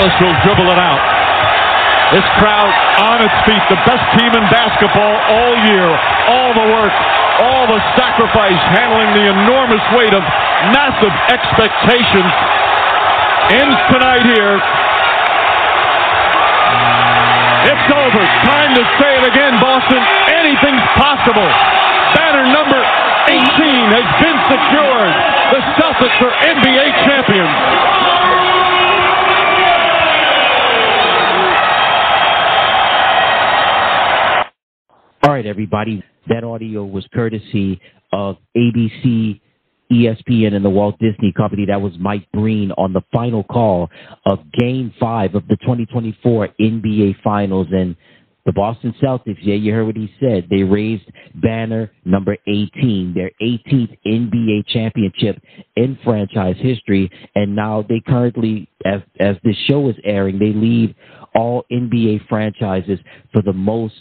Wallace will dribble it out. This crowd on its feet, the best team in basketball all year. All the work, all the sacrifice, handling the enormous weight of massive expectations. Ends tonight here. It's over. Time to say it again, Boston. Anything's possible. Banner number 18 has been secured. The Celtics are NBA champions. All right, everybody. That audio was courtesy of ABC, ESPN, and the Walt Disney Company. That was Mike Breen on the final call of Game 5 of the 2024 NBA Finals. And the Boston Celtics, yeah, you heard what he said. They raised banner number 18, their 18th NBA championship in franchise history. And now they currently, as this show is airing, they lead all NBA franchises for the most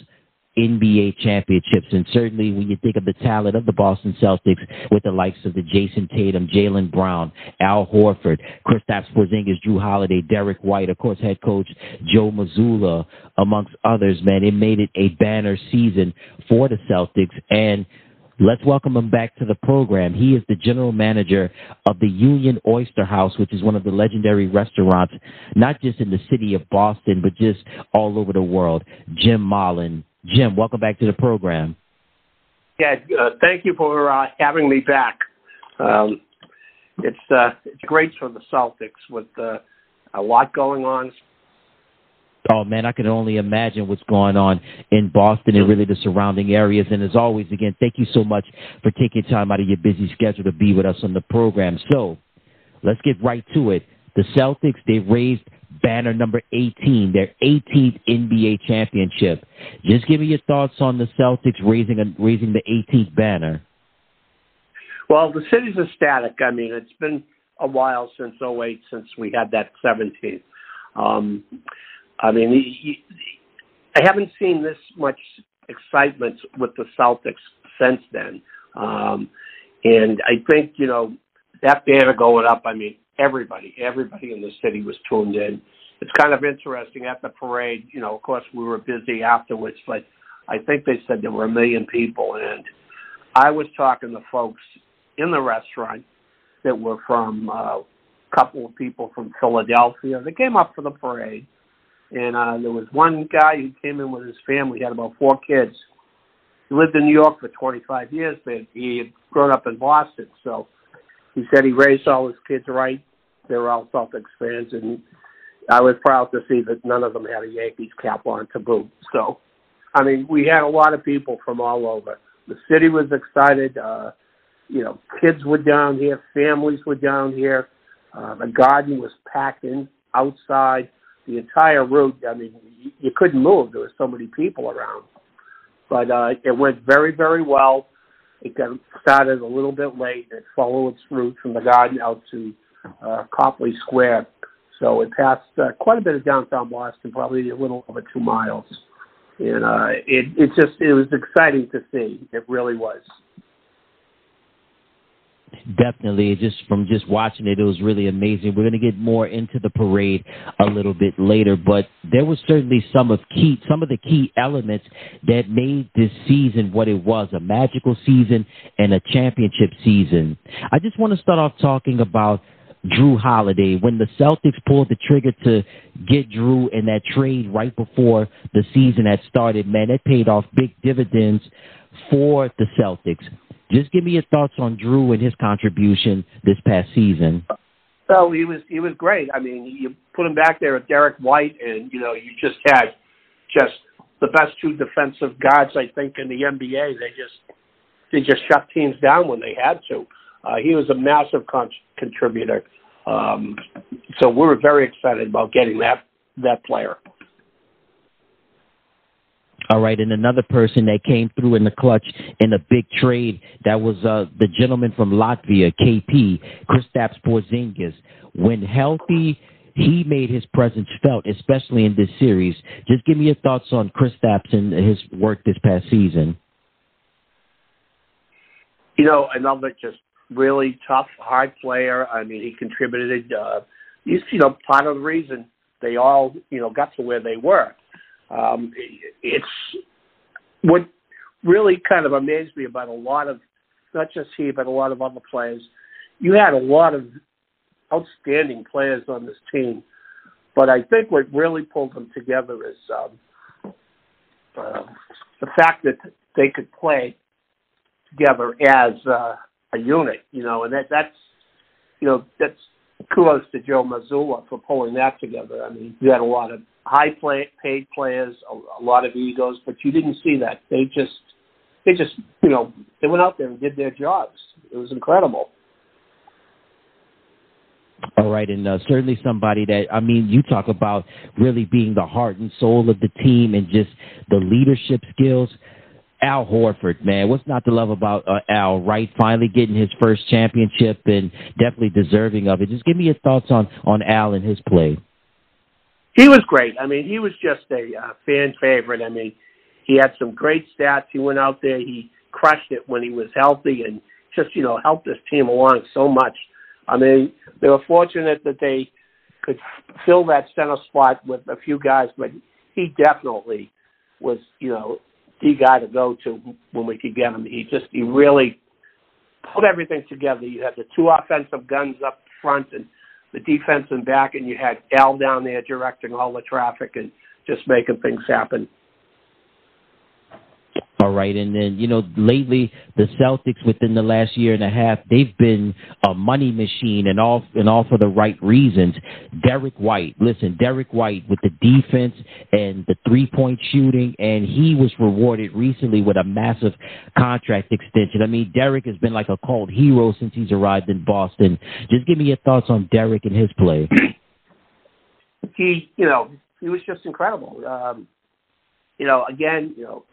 NBA championships. And certainly when you think of the talent of the Boston Celtics with the likes of the Jason Tatum, Jaylen Brown, Al Horford, Kristaps Porzingis, Drew Holiday, Derek White, of course, head coach Joe Mazzulla, amongst others, man, it made it a banner season for the Celtics. And let's welcome him back to the program. He is the general manager of the Union Oyster House, which is one of the legendary restaurants, not just in the city of Boston, but just all over the world. Jim Mollin. Jim, welcome back to the program. Yeah, thank you for having me back. It's great for the Celtics with a lot going on. Oh, man, I can only imagine what's going on in Boston and really the surrounding areas. And as always, again, thank you so much for taking time out of your busy schedule to be with us on the program. So let's get right to it. The Celtics, they raised banner number 18, their 18th NBA championship. Just give me your thoughts on the Celtics raising the 18th banner. Well, the city's ecstatic. I mean, it's been a while since '08, since we had that 17th. I mean, I haven't seen this much excitement with the Celtics since then. And I think, you know, that banner going up, I mean, everybody in the city was tuned in. It's kind of interesting at the parade. You know, of course, we were busy afterwards, but I think they said there were 1 million people. And I was talking to folks in the restaurant that were from a couple of people from Philadelphia. They came up for the parade. And there was one guy who came in with his family. He had about 4 kids. He lived in New York for 25 years, but he had grown up in Boston. So he said he raised all his kids right. They were all Celtics fans, and I was proud to see that none of them had a Yankees cap on to boot. So, I mean, we had a lot of people from all over. The city was excited. You know, kids were down here. Families were down here. The garden was packed in outside. The entire route, I mean, you couldn't move. There were so many people around. But it went very, very well. It got started a little bit late. It followed its route from the garden out to Copley Square. So it passed quite a bit of downtown Boston, probably a little over 2 miles. And it was exciting to see. It really was. Definitely. From watching it, it was really amazing. We're going to get more into the parade a little bit later, but there was certainly some of the key elements that made this season what it was, a magical season and a championship season. I just want to start off talking about Drew Holiday. When the Celtics pulled the trigger to get Drew in that trade right before the season had started, man, it paid off big dividends for the Celtics. Just give me your thoughts on Drew and his contribution this past season. So he was great. I mean, you put him back there with Derek White, and you know, you just had the best 2 defensive guards I think in the NBA. They just shut teams down when they had to. He was a massive contributor. So we were very excited about getting that player. All right, and another person that came through in the clutch in a big trade, that was the gentleman from Latvia, KP, Kristaps Porzingis. When healthy, he made his presence felt, especially in this series. Just give me your thoughts on Kristaps and his work this past season. You know, another just really tough, hard player. I mean, he contributed. He's, you know, part of the reason they all, got to where they were. It's what really kind of amazed me about a lot of, not just he, but a lot of other players. You had a lot of outstanding players on this team, but I think what really pulled them together is the fact that they could play together as a unit, and that's kudos to Joe Mazzulla for pulling that together. I mean, you had a lot of paid players, a lot of egos, but you didn't see that. They just they went out there and did their jobs. It was incredible. All right, and certainly somebody that, I mean, you talk about really being the heart and soul of the team and just the leadership skills. Al Horford, man, what's not to love about Al, right? Finally getting his first championship and definitely deserving of it. Just give me your thoughts on Al and his play. He was great. I mean, he was just a fan favorite. I mean, he had some great stats. He went out there. He crushed it when he was healthy and just, helped this team along so much. I mean, they were fortunate that they could fill that center spot with a few guys, but he definitely was, the guy to go to when we could get him. He really put everything together. You had the two offensive guns up front and the defense in back, and you had Al down there directing all the traffic and just making things happen. All right, and then, lately the Celtics within the last year and a half, they've been a money machine and all for the right reasons. Derek White with the defense and the three-point shooting, and he was rewarded recently with a massive contract extension. I mean, Derek has been like a cult hero since he's arrived in Boston. Just give me your thoughts on Derek and his play. He was just incredible.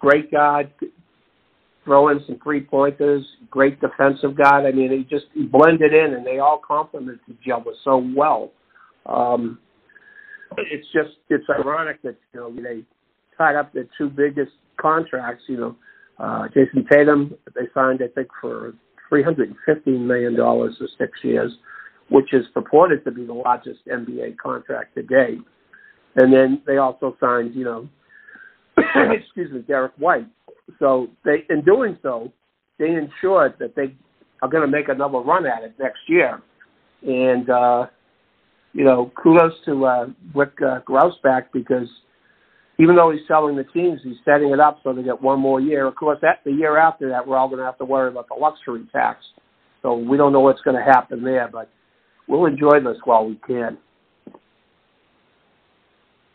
Great guy, throw in some three-pointers, great defensive guy. I mean, he blended in, and they all complemented each other so well. It's ironic that, they tied up their two biggest contracts. Jason Tatum, they signed, I think, for $315 million for 6 years, which is purported to be the largest NBA contract to date. And then they also signed, Derek White. So in doing so, they ensured that they are going to make another run at it next year. And, kudos to Rick Grousbeck, because even though he's selling the teams, he's setting it up so they get one more year. Of course, the year after that, we're all going to have to worry about the luxury tax. So we don't know what's going to happen there, but we'll enjoy this while we can.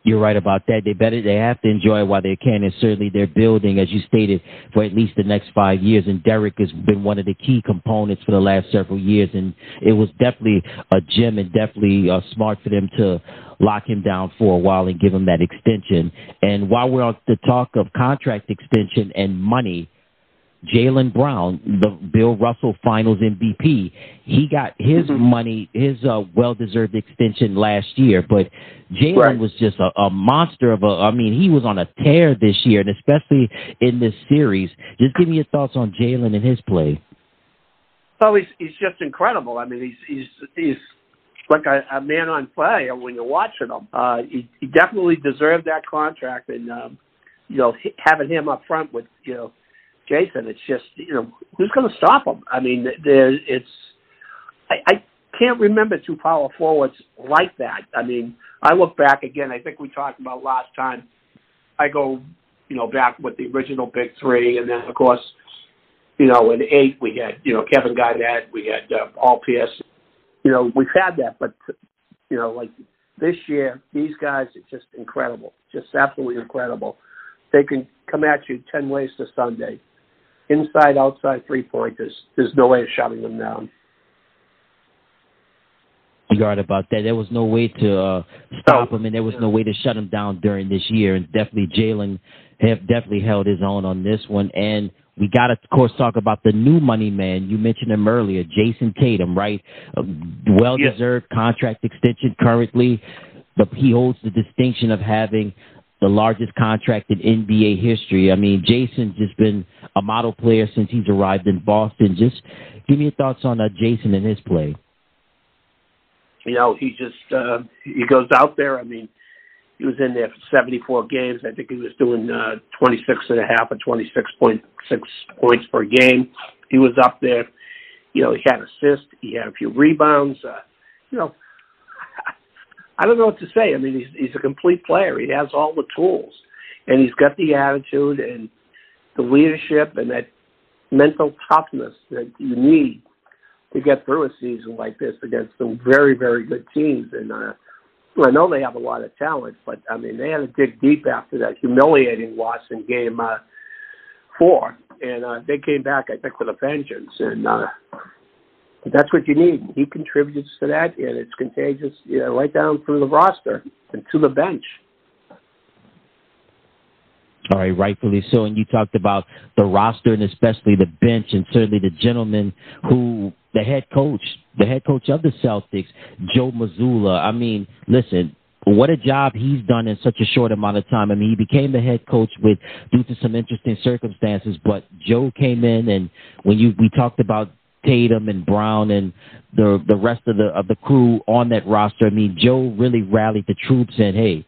You're right about that. They have to enjoy it while they can, and certainly they're building, as you stated, for at least the next 5 years. And Derek has been one of the key components for the last several years, and it was definitely a gem and definitely smart for them to lock him down for a while and give him that extension. And while we're on the talk of contract extension and money, Jaylen Brown, the Bill Russell Finals MVP, he got his money, his well-deserved extension last year. But Jaylen was just a monster of he was on a tear this year, and especially in this series. Just give me your thoughts on Jaylen and his play. Well, he's just incredible. I mean, he's like a man on fire when you're watching him. He definitely deserved that contract, and having him up front with Jason, it's just, who's going to stop him? I mean, I can't remember two power forwards like that. I mean, I look back again, I think we talked about last time. I go, back with the original Big Three, and then, of course, in 8, we had, Kevin Garnett, we had Paul Pierce. We've had that, but, like this year, these guys are just incredible, just absolutely incredible. They can come at you 10 ways to Sunday. Inside, outside, three-pointers. There's no way of shutting them down. You're right about that. There was no way to stop him, and there was no way to shut him down during this year. And definitely Jaylen have definitely held his own on this one. And we got to, of course, talk about the new money man. You mentioned him earlier, Jason Tatum, right? Well-deserved contract extension currently, but he holds the distinction of having the largest contract in NBA history. I mean, Jason's just been a model player since he's arrived in Boston. Just give me your thoughts on Jason and his play. He just he goes out there. I mean, He was in there for 74 games. I think he was doing 26.5 or 26.6 points per game. He was up there. He had assists. He had a few rebounds. I don't know what to say. I mean, he's a complete player. He has all the tools, and he's got the attitude and the leadership and that mental toughness that you need to get through a season like this against some very, very good teams. And I know they have a lot of talent, but, I mean, they had to dig deep after that humiliating loss in Game 4. And they came back, I think, with a vengeance. And that's what you need. He contributes to that, and it's contagious right down through the roster and to the bench. All right, rightfully so. And you talked about the roster and especially the bench, and certainly the gentleman who the head coach of the Celtics, Joe Mazzulla. I mean, listen, what a job he's done in such a short amount of time. I mean, he became the head coach due to some interesting circumstances, but Joe came in, and when we talked about Tatum and Brown and the rest of the crew on that roster, I mean, Joe really rallied the troops and, hey,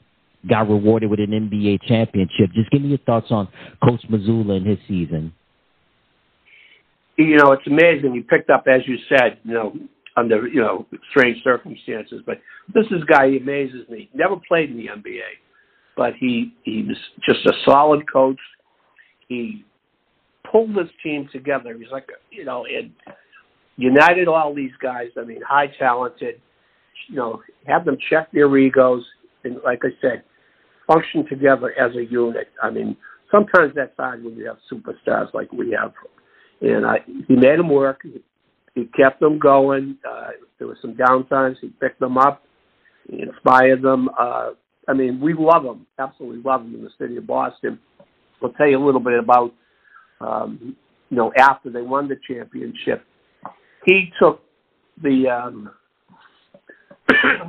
got rewarded with an NBA championship. Just give me your thoughts on Coach Mazzulla and his season. It's amazing. He picked up, as you said, under, strange circumstances. But this is a guy, he amazes me. Never played in the NBA, but he was just a solid coach. He pulled this team together. He's like, and united all these guys. I mean, high talented, have them check their egos. And like I said, function together as a unit. I mean, sometimes that's hard when you have superstars like we have. And he made them work. He kept them going. There were some downtimes. He picked them up. He inspired them. I mean, we love him, absolutely love him in the city of Boston. I'll tell you a little bit about, after they won the championship. He took the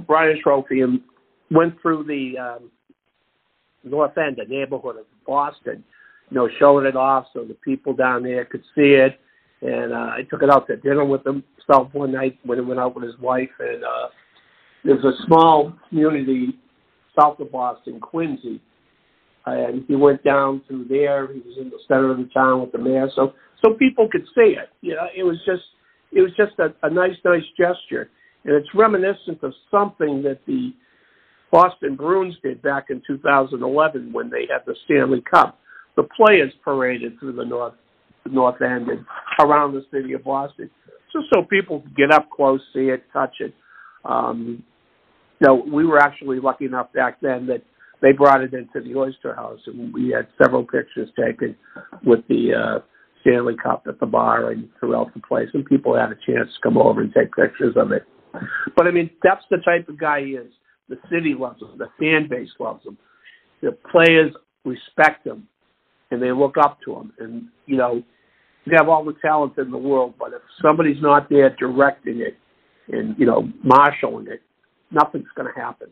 Bryant Trophy and went through the North End, the neighborhood of Boston, showing it off so the people down there could see it. And I took it out to dinner with himself one night when he went out with his wife. And there's a small community south of Boston, Quincy. And he went down through there. He was in the center of the town with the mayor, so people could see it. It was just a nice gesture. And it's reminiscent of something that the Boston Bruins did back in 2011 when they had the Stanley Cup. The players paraded through the North End and around the city of Boston, just so people could get up close, see it, touch it. We were actually lucky enough back then that they brought it into the Oyster House, and we had several pictures taken with the Stanley Cup at the bar and throughout the place, and people had a chance to come over and take pictures of it. But, I mean, that's the type of guy he is. The city loves him. The fan base loves him. The players respect him, and they look up to him. And, you have all the talent in the world, but if somebody's not there directing it and, marshaling it, nothing's going to happen.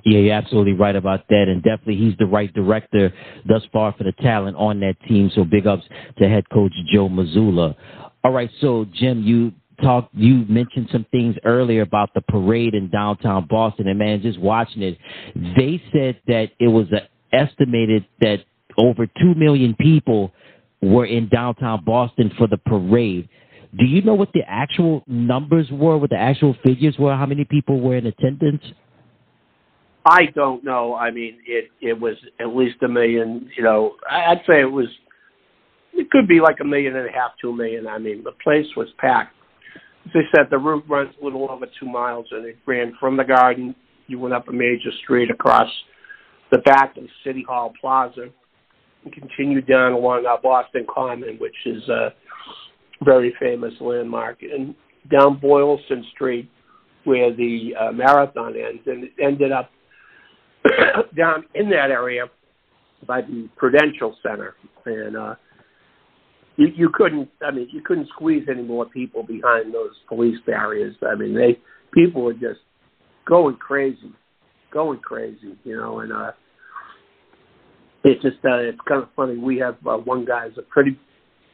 Yeah, you're absolutely right about that, and definitely he's the right director thus far for the talent on that team, so big ups to head coach Joe Mazzulla. All right, so, Jim, you mentioned some things earlier about the parade in downtown Boston, and, man, just watching it, they said that it was estimated that over 2 million people were in downtown Boston for the parade. Do you know what the actual numbers were, what the actual figures were, how many people were in attendance? I don't know. I mean, it was at least 1 million. I'd say it could be like 1.5 million, 2 million. I mean, the place was packed. As I said, the route runs a little over 2 miles, and it ran from the Garden. You went up a major street across the back of City Hall Plaza and continued down along Boston Common, which is a very famous landmark, and down Boylston Street where the marathon ends, and it ended up down in that area by the Prudential Center. And you couldn't squeeze any more people behind those police barriers. I mean, people were just going crazy, and it's just it's kind of funny. We have one guy who's a pretty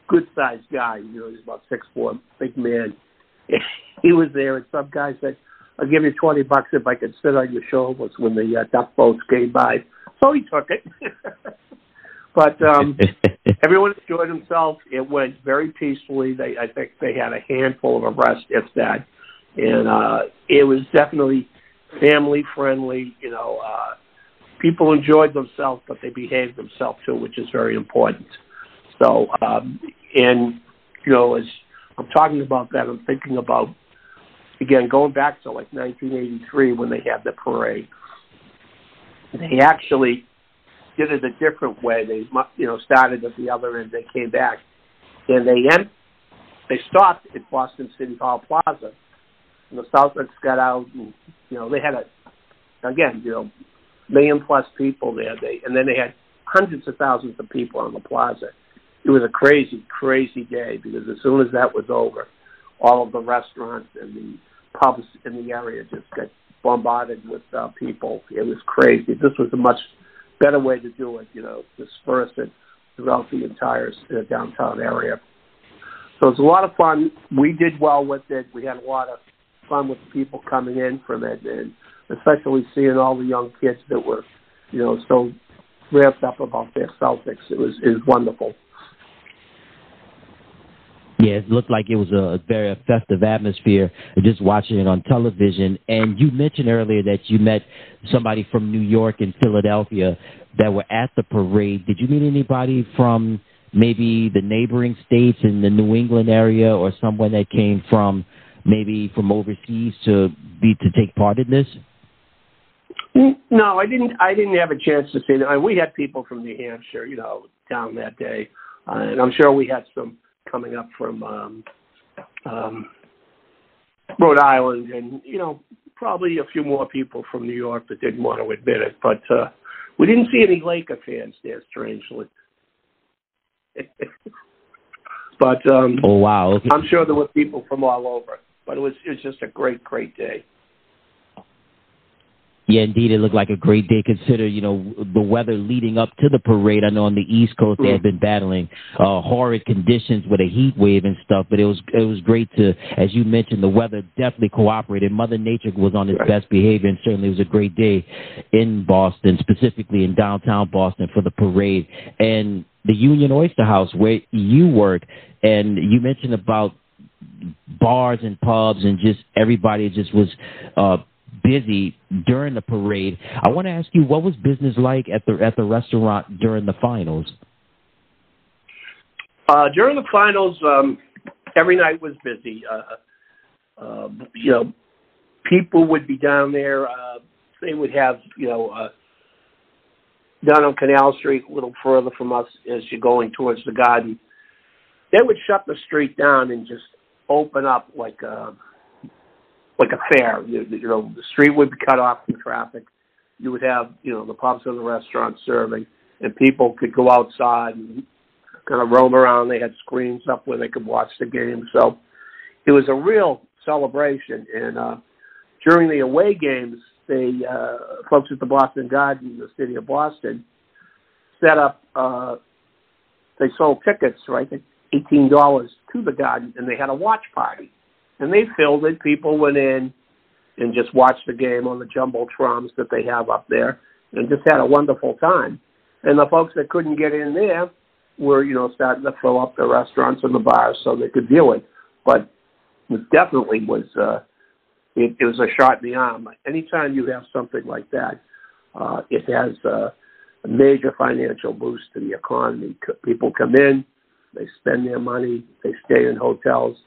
good-sized guy. He's about 6'4", big man. He was there, and some guy said, I'll give you $20 if I could sit on your shoulders when the duck boats came by. So he took it. But everyone enjoyed themselves. It went very peacefully. I think they had a handful of arrests, if that. And it was definitely family-friendly. People enjoyed themselves, but they behaved themselves, too, which is very important. So, as I'm talking about that, I'm thinking about, again, going back to, 1983 when they had the parade. They actually did it a different way. They, started at the other end. They came back. And they stopped at Boston City Hall Plaza. And the Celtics got out, and, they had million-plus people there. And then they had hundreds of thousands of people on the plaza. It was a crazy, crazy day because as soon as that was over, all of the restaurants and the pubs in the area just got bombarded with people. It was crazy. This was a much better way to do it, disperse it throughout the entire downtown area. So it's a lot of fun. We did well with it. We had a lot of fun with people coming in from it, and especially seeing all the young kids that were, so ramped up about their Celtics. It was wonderful. Yeah, it looked like it was a very festive atmosphere just watching it on television. And you mentioned earlier that you met somebody from New York and Philadelphia that were at the parade. Did you meet anybody from maybe the neighboring states in the New England area or someone that came from maybe from overseas to take part in this? No, I didn't have a chance to see them. We had people from New Hampshire, down that day. And I'm sure we had some coming up from Rhode Island and, probably a few more people from New York that didn't want to admit it. But we didn't see any Laker fans there, strangely. But oh, wow. Okay. I'm sure there were people from all over. But it was just a great, great day. Yeah, indeed, it looked like a great day. Consider, the weather leading up to the parade. I know on the East Coast they had been battling horrid conditions with a heat wave and stuff, but it was great to, as you mentioned, the weather definitely cooperated. Mother Nature was on its best behavior, and certainly it was a great day in Boston, specifically in downtown Boston for the parade. And the Union Oyster House, where you work, and you mentioned about bars and pubs and just everybody just was busy during the parade. I want to ask you, what was business like at the restaurant during the finals? During the finals, every night was busy. People would be down there. They would have, down on Canal Street, a little further from us as you're going towards the Garden, they would shut the street down and just open up like a fair. The street would be cut off from traffic. You would have, the pubs and the restaurants serving, and people could go outside and kind of roam around. They had screens up where they could watch the game. So it was a real celebration. And during the away games, folks at the Boston Garden, the city of Boston, set up, they sold tickets, right, at $18 to the Garden, and they had a watch party. And they filled it. People went in and just watched the game on the jumbotrons that they have up there and just had a wonderful time. And the folks that couldn't get in there were, starting to fill up the restaurants and the bars so they could view it. But it definitely was, it was a shot in the arm. Anytime you have something like that, it has a major financial boost to the economy. People come in, they spend their money, they stay in hotels.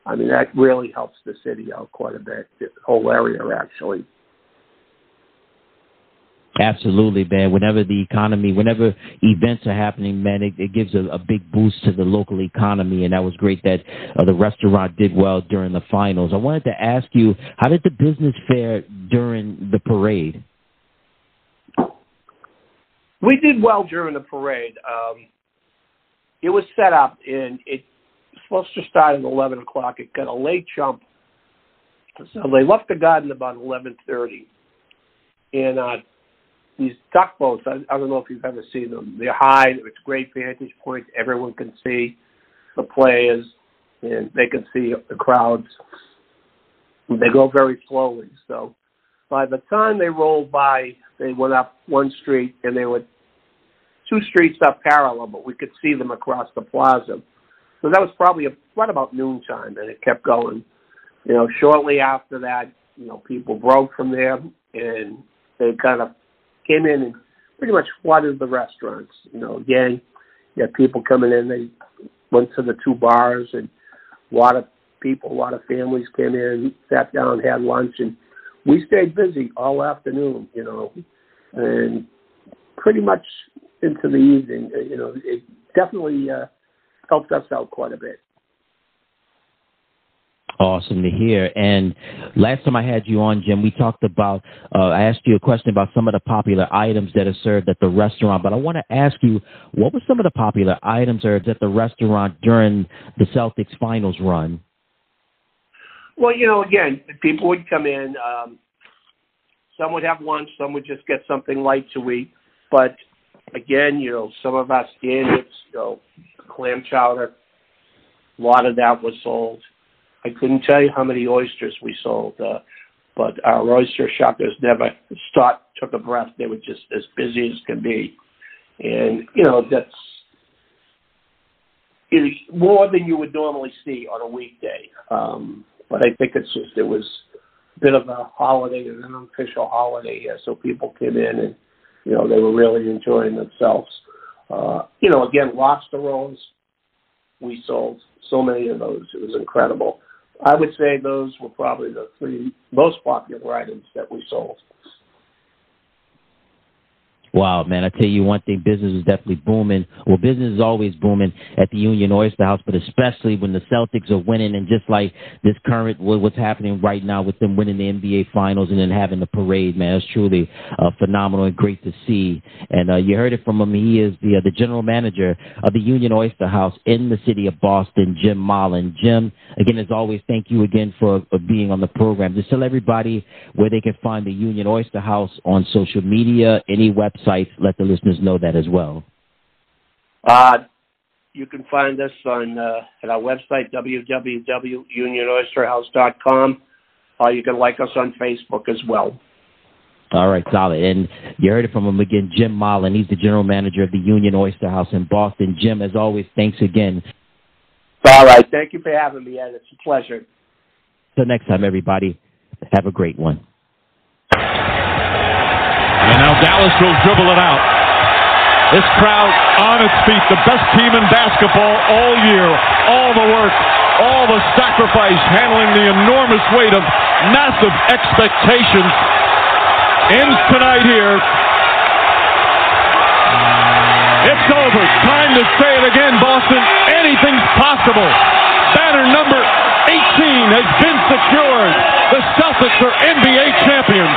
I mean, that really helps the city out quite a bit, the whole area, actually. Absolutely, man. Whenever events are happening, man, it gives a big boost to the local economy, and that was great that the restaurant did well during the finals. I wanted to ask you, how did the business fare during the parade? We did well during the parade. It was set up, and it supposed to start at 11 o'clock. It got a late jump. So they left the Garden about 11:30. And these duck boats, I don't know if you've ever seen them. They're high. It's a great vantage point. Everyone can see the players, and they can see the crowds. They go very slowly. So by the time they rolled by, they went up one street, and they were 2 streets up parallel, but we could see them across the plaza. So that was probably right about noontime, and it kept going. Shortly after that, people broke from there, and they kind of came in and pretty much flooded the restaurants. Again, you had people coming in. They went to the 2 bars, and a lot of families came in, sat down, had lunch, and we stayed busy all afternoon, and pretty much into the evening. It definitely helped us out quite a bit. Awesome to hear. And last time I had you on, Jim, we talked about, I asked you a question about some of the popular items that are served at the restaurant, but I want to ask you, what were some of the popular items served at the restaurant during the Celtics finals run? Well, again, people would come in. Some would have lunch. Some would just get something light to eat. But, again, some of our standards, clam chowder, a lot of that was sold. I couldn't tell you how many oysters we sold, but our oyster shuckers never took a breath. They were just as busy as can be. And, that's more than you would normally see on a weekday. But I think it was a bit of a holiday, an unofficial holiday here, so people came in and, they were really enjoying themselves. Again, lobster rolls, we sold so many of those. It was incredible. I would say those were probably the 3 most popular items that we sold. Wow, man, I tell you one thing, business is definitely booming. Well, business is always booming at the Union Oyster House, but especially when the Celtics are winning, and just like this current, what's happening right now with them winning the NBA Finals and then having the parade, man, it's truly phenomenal and great to see. And you heard it from him. He is the general manager of the Union Oyster House in the city of Boston, Jim Mollin. Jim, again, as always, thank you again for being on the program. Just tell everybody where they can find the Union Oyster House on social media, any website. Let the listeners know that as well. You can find us on at our website, www.unionoysterhouse.com, or you can like us on Facebook as well. All right, solid. And you heard it from him again, Jim Mollin. He's the general manager of the Union Oyster House in Boston. Jim, as always, thanks again. All right. Thank you for having me, Ed. It's a pleasure. Till next time, everybody, have a great one. And now Dallas will dribble it out. This crowd on its feet, the best team in basketball all year. All the work, all the sacrifice, handling the enormous weight of massive expectations. Ends tonight here. It's over. Time to say it again, Boston. Anything's possible. Banner number 18 has been secured. The Celtics are NBA champions.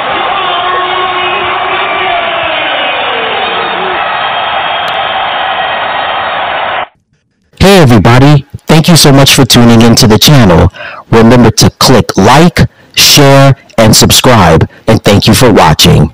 Hey everybody, thank you so much for tuning into the channel. Remember to click like, share, and subscribe, and thank you for watching.